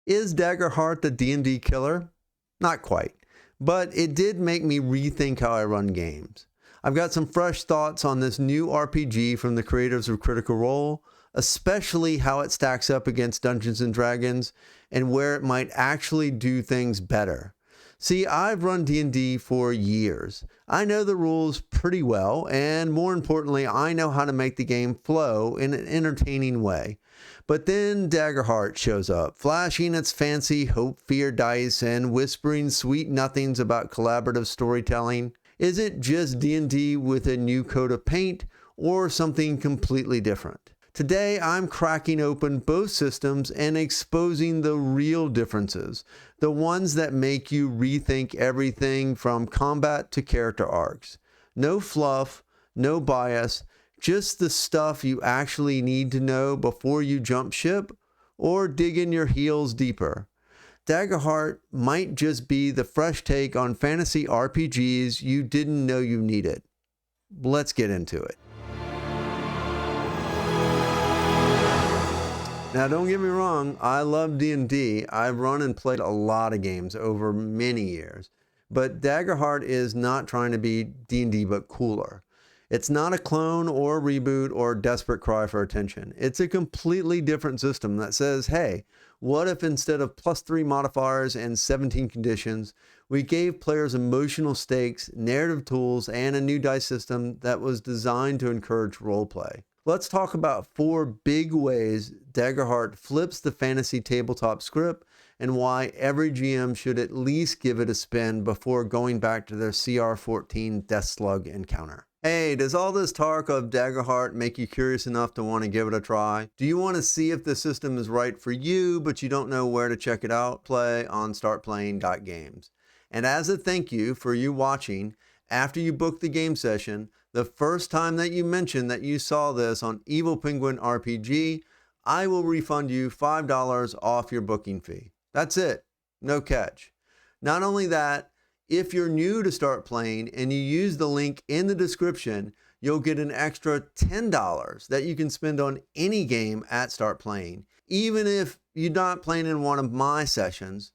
Is Daggerheart the D&D Killer? Not quite, but it did make me rethink how I run games. I've got some fresh thoughts on this new RPG from the creators of Critical Role, especially how it stacks up against Dungeons & Dragons and where it might actually do things better. See, I've run D&D for years. I know the rules pretty well, and more importantly, I know how to make the game flow in an entertaining way. But then Daggerheart shows up, flashing its fancy hope, fear dice and whispering sweet nothings about collaborative storytelling. Is it just D&D with a new coat of paint, or something completely different? Today, I'm cracking open both systems and exposing the real differences, the ones that make you rethink everything from combat to character arcs. No fluff, no bias, just the stuff you actually need to know before you jump ship or dig in your heels deeper. Daggerheart might just be the fresh take on fantasy RPGs you didn't know you needed. Let's get into it. Now, don't get me wrong, I love D&D. I've run and played a lot of games over many years, but Daggerheart is not trying to be D&D but cooler. It's not a clone or reboot or desperate cry for attention. It's a completely different system that says, hey, what if instead of +3 modifiers and 17 conditions, we gave players emotional stakes, narrative tools, and a new dice system that was designed to encourage roleplay? Let's talk about 4 big ways Daggerheart flips the fantasy tabletop script and why every GM should at least give it a spin before going back to their CR14 Death Slug encounter. Hey, does all this talk of Daggerheart make you curious enough to want to give it a try? Do you want to see if the system is right for you, but you don't know where to check it out? Play on startplaying.games. And as a thank you for you watching, after you book the game session, the first time that you mention that you saw this on Evil Penguin RPG, I will refund you $5 off your booking fee. That's it. No catch. Not only that, if you're new to Start Playing and you use the link in the description, you'll get an extra $10 that you can spend on any game at Start Playing, even if you're not playing in one of my sessions,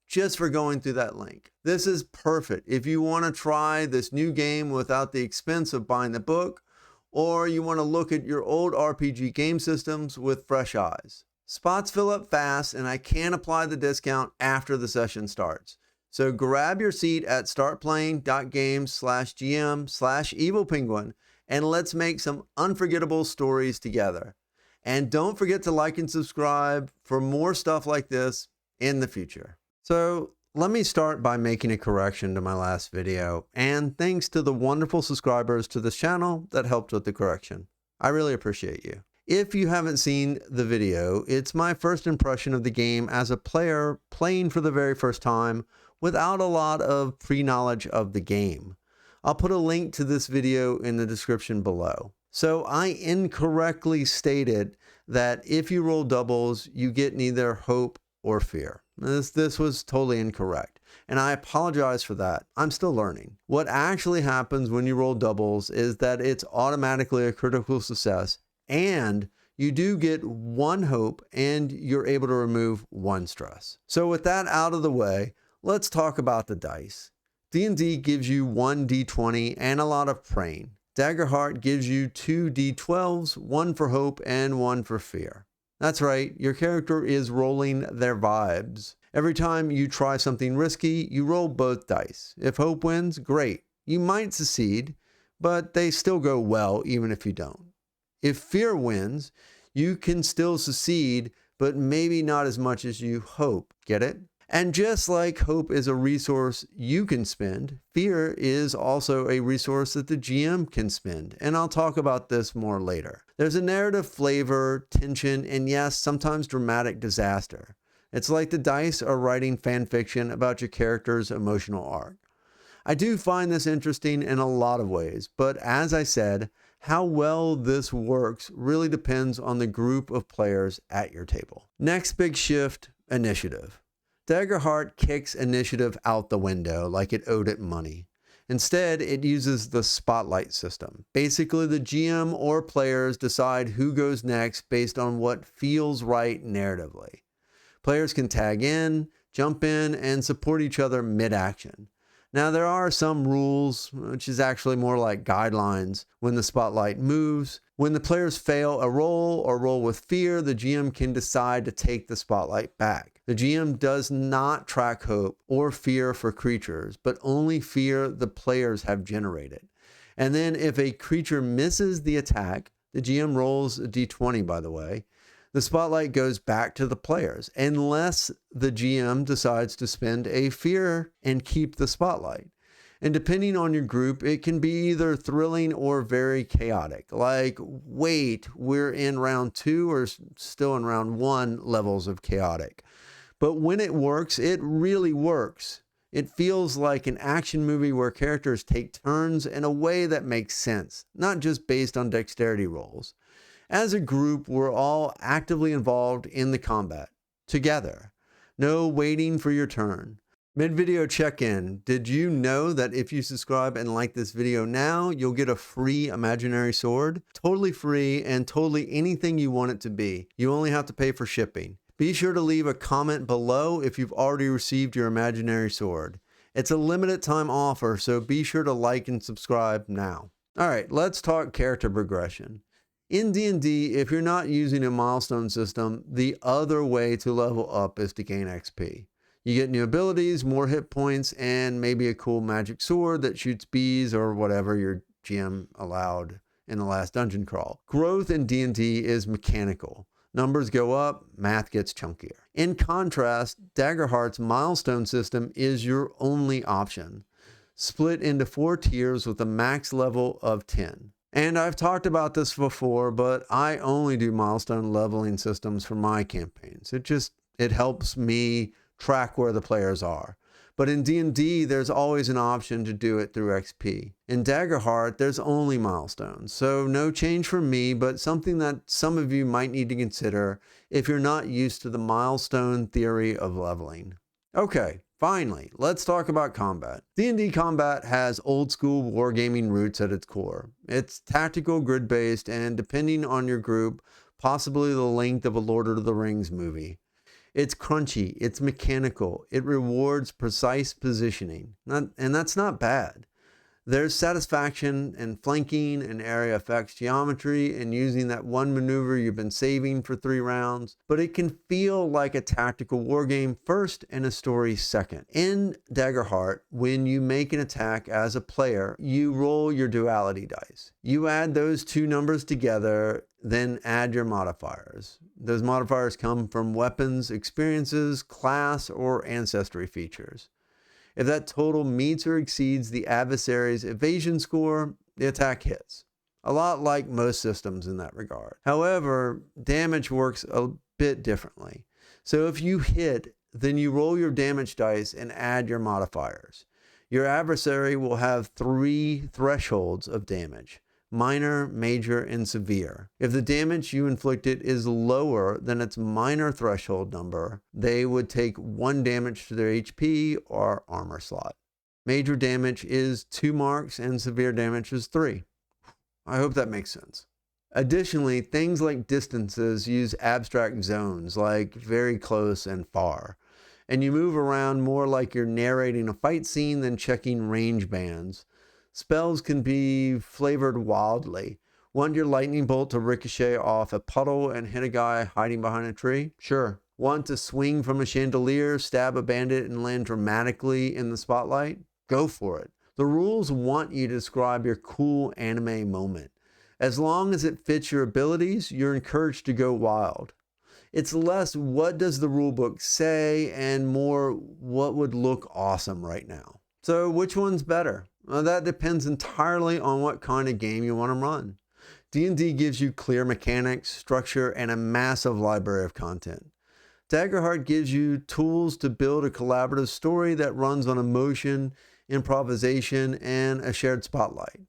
just for going through that link. This is perfect if you want to try this new game without the expense of buying the book, or you want to look at your old RPG game systems with fresh eyes. Spots fill up fast, and I can apply the discount after the session starts. So grab your seat at startplaying.games/GM/evilpenguin and let's make some unforgettable stories together. And don't forget to like and subscribe for more stuff like this in the future. So let me start by making a correction to my last video, and thanks to the wonderful subscribers to this channel that helped with the correction. I really appreciate you. If you haven't seen the video, it's my first impression of the game as a player playing for the very first time without a lot of pre-knowledge of the game. I'll put a link to this video in the description below. So I incorrectly stated that if you roll doubles, you get neither hope or fear. This was totally incorrect, and I apologize for that. I'm still learning. What actually happens when you roll doubles is that it's automatically a critical success, and you do get 1 hope, and you're able to remove 1 stress. So with that out of the way, let's talk about the dice. D&D gives you 1 d20 and a lot of praying. Daggerheart gives you 2 d12s, 1 for hope and 1 for fear. That's right, your character is rolling their vibes. Every time you try something risky, you roll both dice. If hope wins, great. You might succeed, but they still go well even if you don't. If fear wins, you can still succeed, but maybe not as much as you hope. Get it? And just like hope is a resource you can spend, fear is also a resource that the GM can spend. And I'll talk about this more later. There's a narrative flavor, tension, and yes, sometimes dramatic disaster. It's like the dice are writing fan fiction about your character's emotional arc. I do find this interesting in a lot of ways, but as I said, how well this works really depends on the group of players at your table. Next big shift, initiative. Daggerheart kicks initiative out the window like it owed it money. Instead, it uses the spotlight system. Basically, the GM or players decide who goes next based on what feels right narratively. Players can tag in, jump in, and support each other mid-action. Now, there are some rules, which is actually more like guidelines. When the spotlight moves, when the players fail a roll or roll with fear, the GM can decide to take the spotlight back. The GM does not track hope or fear for creatures, but only fear the players have generated. And then if a creature misses the attack, the GM rolls a d20, by the way, the spotlight goes back to the players, unless the GM decides to spend a fear and keep the spotlight. And depending on your group, it can be either thrilling or very chaotic. Like, wait, we're in round 2 or still in round 1 levels of chaotic. But when it works, it really works. It feels like an action movie where characters take turns in a way that makes sense, not just based on dexterity rolls. As a group, we're all actively involved in the combat, together. No waiting for your turn. Mid-video check-in. Did you know that if you subscribe and like this video now, you'll get a free imaginary sword? Totally free and totally anything you want it to be. You only have to pay for shipping. Be sure to leave a comment below if you've already received your imaginary sword. It's a limited time offer, so be sure to like and subscribe now. All right, let's talk character progression. In D&D, if you're not using a milestone system, the other way to level up is to gain XP. You get new abilities, more hit points, and maybe a cool magic sword that shoots bees or whatever your GM allowed in the last dungeon crawl. Growth in D&D is mechanical. Numbers go up, math gets chunkier. In contrast, Daggerheart's milestone system is your only option, split into 4 tiers with a max level of 10. And I've talked about this before, but I only do milestone leveling systems for my campaigns. It helps me track where the players are. But in D&D, there's always an option to do it through XP. In Daggerheart, there's only milestones. So no change for me, but something that some of you might need to consider if you're not used to the milestone theory of leveling. Okay, finally, let's talk about combat. D&D combat has old school wargaming roots at its core. It's tactical, grid-based, and depending on your group, possibly the length of a Lord of the Rings movie. It's crunchy, it's mechanical, it rewards precise positioning, and that's not bad. There's satisfaction in flanking and area effects geometry and using that one maneuver you've been saving for 3 rounds, but it can feel like a tactical wargame first and a story second. In Daggerheart, when you make an attack as a player, you roll your duality dice. You add those 2 numbers together, then add your modifiers. Those modifiers come from weapons, experiences, class, or ancestry features. If that total meets or exceeds the adversary's evasion score, the attack hits. A lot like most systems in that regard. However, damage works a bit differently. So if you hit, then you roll your damage dice and add your modifiers. Your adversary will have 3 thresholds of damage: minor, major, and severe. If the damage you inflicted is lower than its minor threshold number, they would take 1 damage to their HP or armor slot. Major damage is 2 marks and severe damage is 3. I hope that makes sense. Additionally, things like distances use abstract zones like very close and far. And you move around more like you're narrating a fight scene than checking range bands. Spells can be flavored wildly. Want your lightning bolt to ricochet off a puddle and hit a guy hiding behind a tree? Sure. Want to swing from a chandelier, stab a bandit, and land dramatically in the spotlight? Go for it. The rules want you to describe your cool anime moment. As long as it fits your abilities, you're encouraged to go wild. It's less what does the rulebook say and more what would look awesome right now. So which one's better? Well, that depends entirely on what kind of game you want to run. D&D gives you clear mechanics, structure, and a massive library of content. Daggerheart gives you tools to build a collaborative story that runs on emotion, improvisation, and a shared spotlight.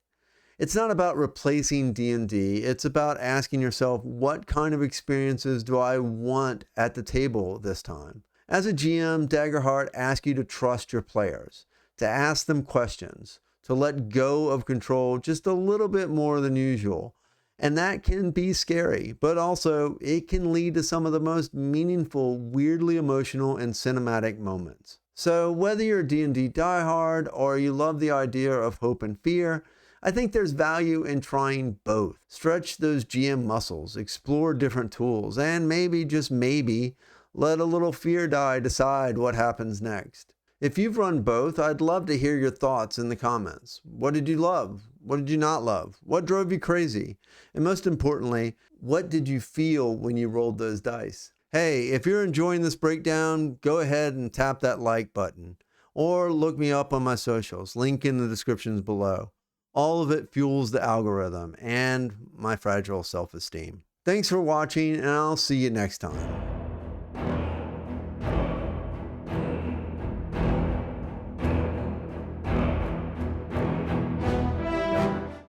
It's not about replacing D&D, it's about asking yourself, what kind of experiences do I want at the table this time? As a GM, Daggerheart asks you to trust your players, to ask them questions, to let go of control just a little bit more than usual, And that can be scary, but also it can lead to some of the most meaningful, weirdly emotional, and cinematic moments. So whether you're a D&D diehard or you love the idea of hope and fear, I think there's value in trying both. Stretch those GM muscles, explore different tools, and maybe, just maybe, let a little fear die decide what happens next. If you've run both, I'd love to hear your thoughts in the comments. What did you love? What did you not love? What drove you crazy? And most importantly, what did you feel when you rolled those dice? Hey, if you're enjoying this breakdown, go ahead and tap that like button. Or look me up on my socials, link in the descriptions below. All of it fuels the algorithm and my fragile self-esteem. Thanks for watching, and I'll see you next time.